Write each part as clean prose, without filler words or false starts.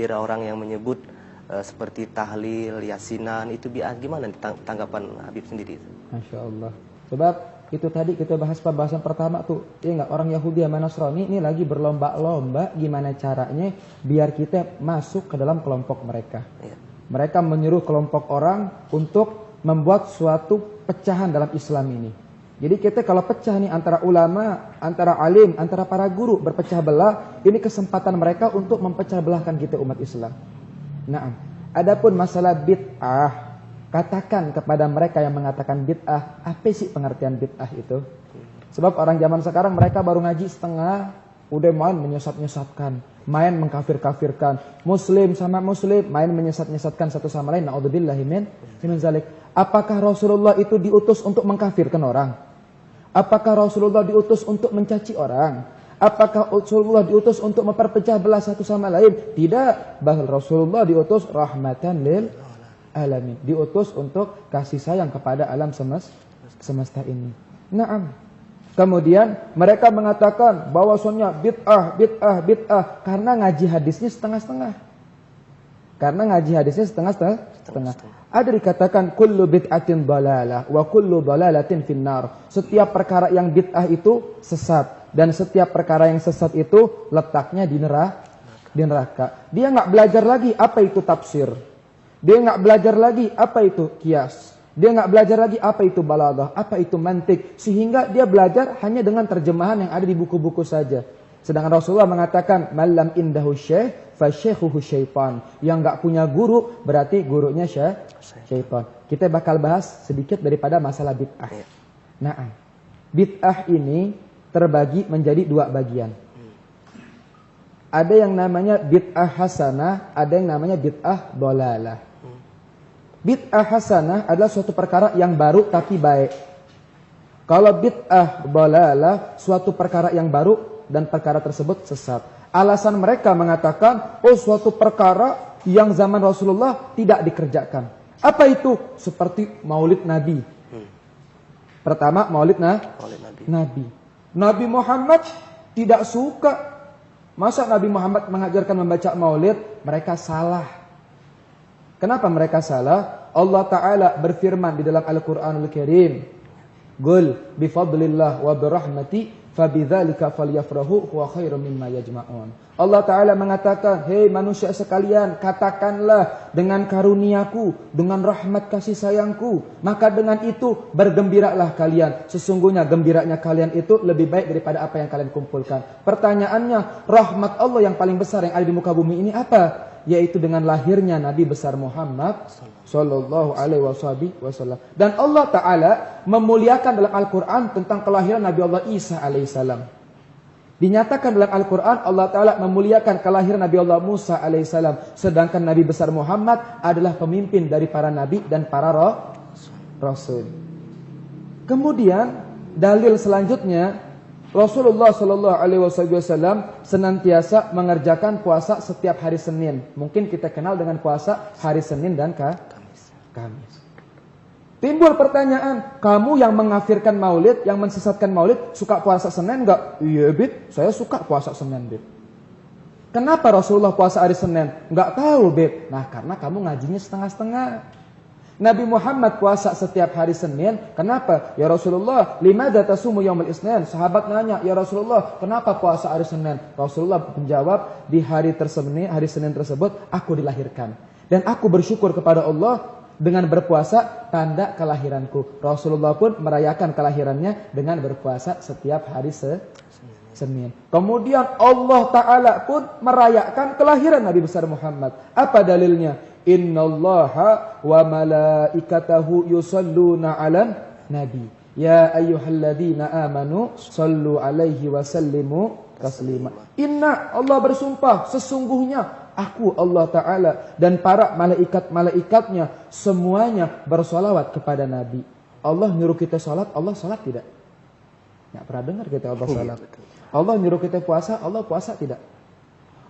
segelintir orang yang menyebut seperti tahlil, yasinan, itu gimana tanggapan Habib sendiri? Masya Allah. Sebab itu tadi kita bahas pembahasan pertama tuh, ya enggak, orang Yahudi sama Nasrani ini lagi berlomba-lomba gimana caranya biar kita masuk ke dalam kelompok mereka. Ya. Mereka menyuruh kelompok orang untuk membuat suatu pecahan dalam Islam ini. Jadi kita kalau pecah nih antara ulama, antara alim, antara para guru berpecah belah, ini kesempatan mereka untuk mempecah belahkan kita umat Islam. Nah, adapun masalah bid'ah, katakan kepada mereka yang mengatakan bid'ah, apa sih pengertian bid'ah itu? Sebab orang zaman sekarang mereka baru ngaji setengah, udah main menyesat-nyesatkan, main mengkafir-kafirkan, muslim sama muslim, main menyesat-nyesatkan satu sama lain. Na'udzubillahi min zalik. Apakah Rasulullah itu diutus untuk mengkafirkan orang? Apakah Rasulullah diutus untuk mencaci orang? Apakah Rasulullah diutus untuk memperpecah belah satu sama lain? Tidak. Bahkan Rasulullah diutus rahmatan lil alamin. Diutus untuk kasih sayang kepada alam semesta ini. Naam. Kemudian mereka mengatakan bahwasanya bid'ah karena ngaji hadisnya setengah-setengah. Ada dikatakan kullu bid'atin dalalah wa kullu dalalatin finnar. Setiap perkara yang bid'ah itu sesat. Dan setiap perkara yang sesat itu letaknya di neraka. Dia nggak belajar lagi apa itu tafsir. Dia nggak belajar lagi apa itu qiyas. Dia nggak belajar lagi apa itu balaghah, apa itu mantik. Sehingga dia belajar hanya dengan terjemahan yang ada di buku-buku saja. Sedangkan Rasulullah mengatakan malam indahu syekh fa syekhuhu syaitan. Yang nggak punya guru berarti gurunya syaitan. Kita bakal bahas sedikit daripada masalah bid'ah. Nah, bid'ah ini terbagi menjadi dua bagian. Ada yang namanya bid'ah hasanah, ada yang namanya bid'ah dhalalah. Bid'ah hasanah adalah suatu perkara yang baru tapi baik. Kalau bid'ah dhalalah, suatu perkara yang baru dan perkara tersebut sesat. Alasan mereka mengatakan, oh suatu perkara yang zaman Rasulullah tidak dikerjakan. Apa itu? Seperti maulid Nabi. Pertama, maulid Nabi. Nabi Muhammad tidak suka. Masa Nabi Muhammad mengajarkan membaca maulid? Mereka salah. Kenapa mereka salah? Allah Ta'ala berfirman di dalam Al-Quranul Karim. Qul bifadlillah wa birahmati fabidzalika falyafrahu huwa khairum mimma yajma'un. Allah Ta'ala mengatakan, hei manusia sekalian, katakanlah dengan karuniaku, dengan rahmat kasih sayangku, maka dengan itu bergembiralah kalian. Sesungguhnya gembiranya kalian itu lebih baik daripada apa yang kalian kumpulkan. Pertanyaannya, rahmat Allah yang paling besar yang ada di muka bumi ini apa? Yaitu dengan lahirnya Nabi besar Muhammad sallallahu alaihi wasallam. Dan Allah Ta'ala memuliakan dalam Al-Quran tentang kelahiran Nabi Allah Isa alaihissalam. Dinyatakan dalam Al-Quran Allah Ta'ala memuliakan kelahiran Nabi Allah Musa alaihissalam. Sedangkan Nabi besar Muhammad adalah pemimpin dari para nabi dan para rasul. Kemudian dalil selanjutnya, Rasulullah sallallahu alaihi wasallam senantiasa mengerjakan puasa setiap hari Senin. Mungkin kita kenal dengan puasa hari Senin dan Kamis. Timbul pertanyaan, kamu yang mengkafirkan maulid, yang mensesatkan maulid, suka puasa Senin enggak? Iya, Bib, saya suka puasa Senin, Bib. Kenapa Rasulullah puasa hari Senin? Enggak tahu, Bib. Nah, karena kamu ngajinya setengah-setengah. Nabi Muhammad puasa setiap hari Senin. Kenapa? Ya Rasulullah, limadza tasumu yaumul Isnin? Sahabat nanya, ya Rasulullah, kenapa puasa hari Senin? Rasulullah menjawab, di hari Senin tersebut aku dilahirkan. Dan aku bersyukur kepada Allah dengan berpuasa tanda kelahiranku. Rasulullah pun merayakan kelahirannya dengan berpuasa setiap hari Senin. Kemudian Allah Ta'ala pun merayakan kelahiran Nabi besar Muhammad. Apa dalilnya? Innallaha wa malaikatahu yusalluna 'alan nabi. Ya ayyuhalladzina amanu sallu 'alaihi wa sallimu taslima. Inna, Allah bersumpah, sesungguhnya aku Allah Ta'ala dan para malaikat-malaikatnya semuanya bersolawat kepada Nabi. Allah nyuruh kita sholat, Allah sholat tidak? Nggak pernah dengar kita Allah sholat. Allah nyuruh kita puasa, Allah puasa tidak?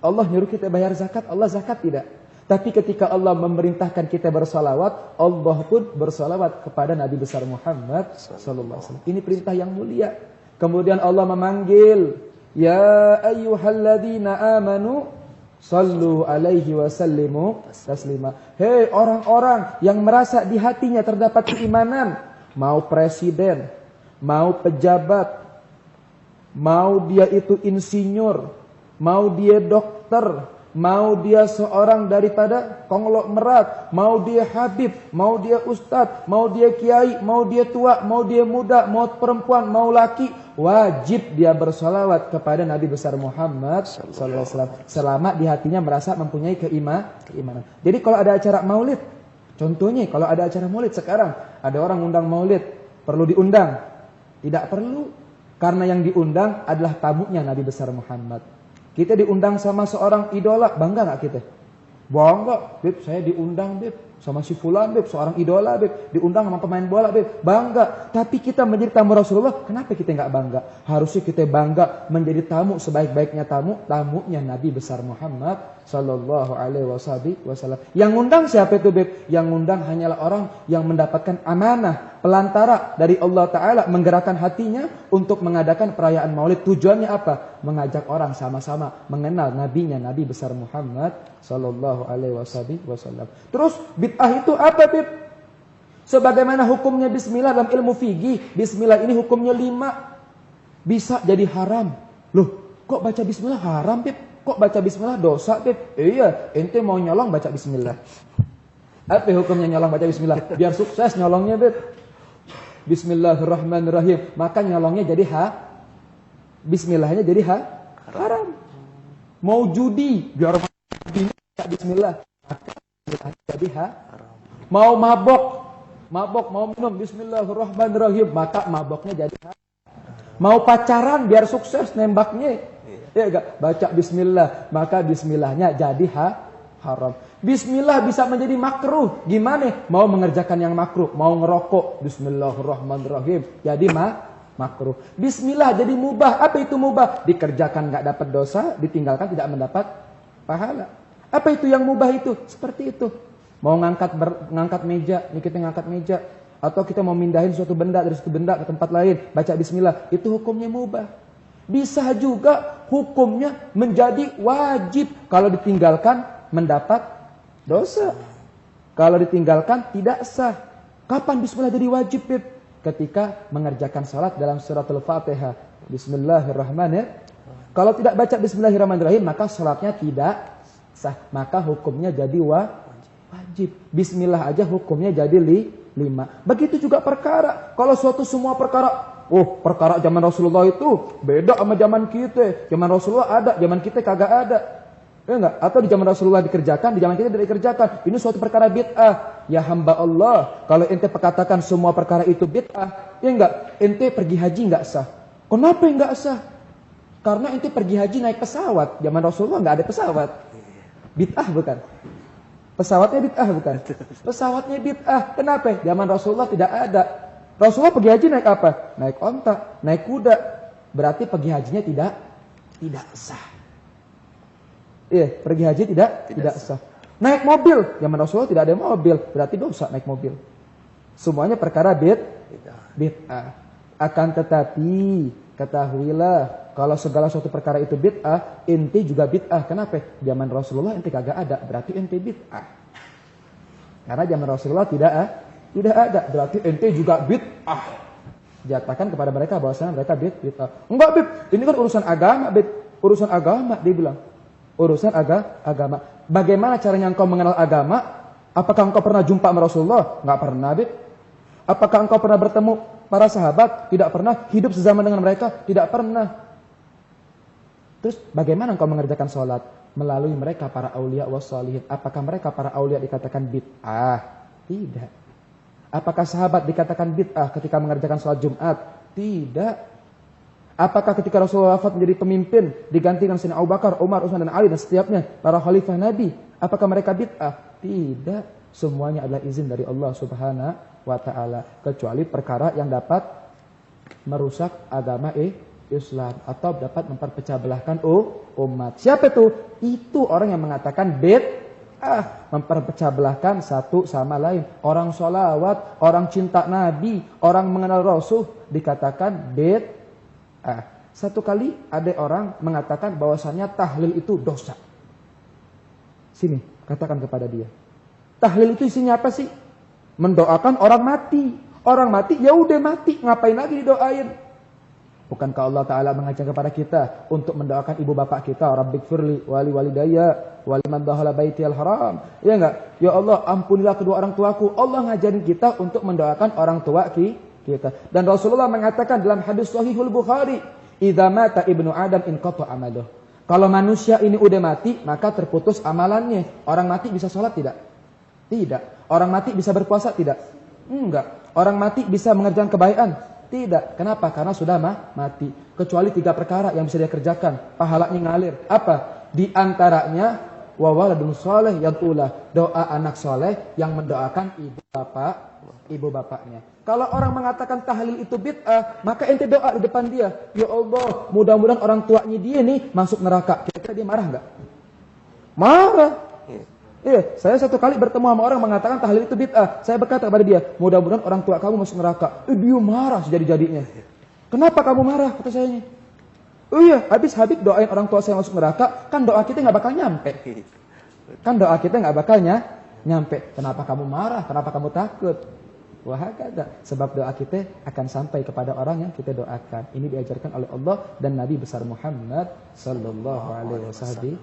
Allah nyuruh kita bayar zakat, Allah zakat tidak? Tapi ketika Allah memerintahkan kita bersolawat, Allah pun bersolawat kepada Nabi besar Muhammad sallallahu alaihi wasallam. Ini perintah yang mulia. Kemudian Allah memanggil, ya ayyuhalladzina amanu Sallu alaihi wasallimu taslima. Hei orang-orang yang merasa di hatinya terdapat keimanan, mau presiden, mau pejabat, mau dia itu insinyur, mau dia dokter, mau dia seorang daripada konglomerat, mau dia habib, mau dia ustadz, mau dia kiai, mau dia tua, mau dia muda, mau perempuan, mau laki, wajib dia bersolawat kepada Nabi besar Muhammad SAW selama di hatinya merasa mempunyai keimanan. Jadi kalau ada acara maulid, contohnya kalau ada acara maulid sekarang, ada orang undang maulid, perlu diundang? Tidak perlu, karena yang diundang adalah tamunya Nabi besar Muhammad. Kita diundang sama seorang idola, bangga gak kita? Bangga, Beb, saya diundang, Beb, sama si fulan, Beb, seorang idola, Beb, diundang sama pemain bola, Beb, bangga. Tapi kita menjadi tamu Rasulullah, kenapa kita gak bangga? Harusnya kita bangga menjadi tamu sebaik-baiknya tamu, tamunya Nabi besar Muhammad Sallallahu Alaihi Wasallam. Yang ngundang siapa itu, Beb? Yang ngundang hanyalah orang yang mendapatkan amanah, pelantara dari Allah Ta'ala, menggerakkan hatinya untuk mengadakan perayaan maulid. Tujuannya apa? Mengajak orang sama-sama mengenal nabinya, Nabi besar Muhammad Sallallahu Alaihi Wasallam. Terus bid'ah itu apa, Beb? Sebagaimana hukumnya bismillah dalam ilmu fikih, bismillah ini hukumnya 5. Bisa jadi haram. Loh, kok baca bismillah haram, Beb? Kok baca bismillah dosa, Beb? Iya, ente mau nyolong baca bismillah. Apa hukumnya nyolong baca bismillah? Biar sukses nyolongnya, Beb. Bismillahirrahmanirrahim. Maka nyolongnya jadi bismillahnya jadi haram. Mau judi, biar bismillah. Jadi haram. Mau mabok, mau minum bismillahirrahmanirrahim, maka maboknya jadi haram. Mau pacaran biar sukses nembaknya, ya enggak, baca bismillah, maka bismillahnya jadi haram. Bismillah bisa menjadi makruh. Gimana? Mau mengerjakan yang makruh, mau ngerokok, bismillahirrahmanirrahim, jadi makruh. Bismillah jadi mubah. Apa itu mubah? Dikerjakan enggak dapat dosa, ditinggalkan tidak mendapat pahala. Apa itu yang mubah itu? Seperti itu. Mau ngangkat meja, nih kita ngangkat meja, atau kita mau mindahin suatu benda dari satu benda ke tempat lain, baca bismillah, itu hukumnya mubah. Bisa juga hukumnya menjadi wajib. Kalau ditinggalkan mendapat dosa. Kalau ditinggalkan tidak sah. Kapan bismillah jadi wajib, Beb? Ketika mengerjakan salat dalam suratul Fatihah. Bismillahirrahmanirrahim. Kalau tidak baca bismillahirrahmanirrahim, maka salatnya tidak sah. Maka hukumnya jadi wajib. Bismillah aja hukumnya jadi 5. Begitu juga perkara. Kalau semua perkara, perkara zaman Rasulullah itu beda sama zaman kita. Zaman Rasulullah ada, zaman kita kagak ada. Ya enggak? Atau di zaman Rasulullah dikerjakan, di zaman kita tidak dikerjakan. Ini suatu perkara bid'ah. Ya hamba Allah, kalau ente katakan semua perkara itu bid'ah, ya enggak? Ente pergi haji enggak sah. Kenapa enggak sah? Karena ente pergi haji naik pesawat. Zaman Rasulullah enggak ada pesawat. Bid'ah bukan? Pesawatnya bid'ah bukan? Pesawatnya bid'ah. Kenapa? Zaman Rasulullah tidak ada. Rasulullah pergi haji naik apa? Naik onta, naik kuda. Berarti pergi hajinya tidak sah. Iya, pergi haji tidak sah. Naik mobil, zaman Rasulullah tidak ada mobil, berarti dosa naik mobil. Semuanya perkara bid'ah. Akan tetapi ketahuilah, kalau segala suatu perkara itu bid'ah, ente juga bid'ah. Kenapa? Zaman Rasulullah ente kagak ada, berarti ente bid'ah. Karena zaman Rasulullah tidak ada, berarti ente juga bid'ah. Jatakan kepada mereka bahwasanya mereka bid'ah. Enggak, Bib, ini kan urusan agama, Bib. Urusan agama, dia bilang. Urusan agama. Bagaimana caranya engkau mengenal agama? Apakah engkau pernah jumpa sama Rasulullah? Enggak pernah, Bib. Apakah engkau pernah bertemu para sahabat? Tidak pernah. Hidup sezaman dengan mereka? Tidak pernah. Terus bagaimana engkau mengerjakan sholat? Melalui mereka para aulia wassalihin. Apakah mereka para aulia dikatakan bid'ah? Tidak. Apakah sahabat dikatakan bid'ah ketika mengerjakan sholat Jumat? Tidak. Apakah ketika Rasulullah wafat menjadi pemimpin digantikan Sayyidina Abu Bakar, Umar, Utsman dan Ali dan setiapnya para khalifah Nabi? Apakah mereka bid'ah? Tidak. Semuanya adalah izin dari Allah Subhanahu wa taala, kecuali perkara yang dapat merusak agama Islam atau dapat memperpecah belahkan umat. Siapa itu? Itu orang yang mengatakan bid'ah, memperpecah belahkan satu sama lain. Orang sholawat, orang cinta Nabi, orang mengenal Rasul dikatakan bid'ah. Satu kali ada orang mengatakan bahwasannya tahlil itu dosa. Sini, katakan kepada dia. Tahlil itu isinya apa sih? Mendoakan orang mati. Orang mati, ya udah mati. Ngapain lagi didoain? Bukankah Allah Ta'ala mengajak kepada kita untuk mendoakan ibu bapak kita, Rabbighfirli wali walidayya waliman dakhala baitiyal haram. Ya enggak? Ya Allah, ampunilah kedua orang tuaku. Allah ngajarin kita untuk mendoakan orang tua kita. Dan Rasulullah mengatakan dalam hadis Sahihul Bukhari, "Idza mata ibnu Adam inqata amaluh." Kalau manusia ini udah mati, maka terputus amalannya. Orang mati bisa sholat tidak? Tidak. Orang mati bisa berpuasa tidak? Enggak. Orang mati bisa mengerjakan kebaikan? Tidak. Kenapa? Karena sudah mati. Kecuali 3 perkara yang bisa dia kerjakan. Pahalanya ngalir. Apa? Di antaranya wa waladun sholeh yad'ulah. Doa anak soleh yang mendoakan ibu bapaknya. Kalau orang mengatakan tahlil itu bid'ah, maka ente doa di depan dia. Ya Allah, mudah-mudahan orang tuanya dia nih masuk neraka. Kira-kira dia marah enggak? Marah. Iya, saya satu kali bertemu sama orang mengatakan tahlil itu bid'ah. Saya berkata kepada dia, mudah-mudahan orang tua kamu masuk neraka. Dia marah sejadi-jadinya. Kenapa kamu marah? Kata saya. Oh iya, habis doain orang tua saya masuk neraka, kan doa kita nggak bakal nyampe. Kan doa kita nggak bakal nyampe. Kenapa kamu marah? Kenapa kamu takut? Wahakada. Sebab doa kita akan sampai kepada orang yang kita doakan. Ini diajarkan oleh Allah dan Nabi besar Muhammad sallallahu alaihi wasallam.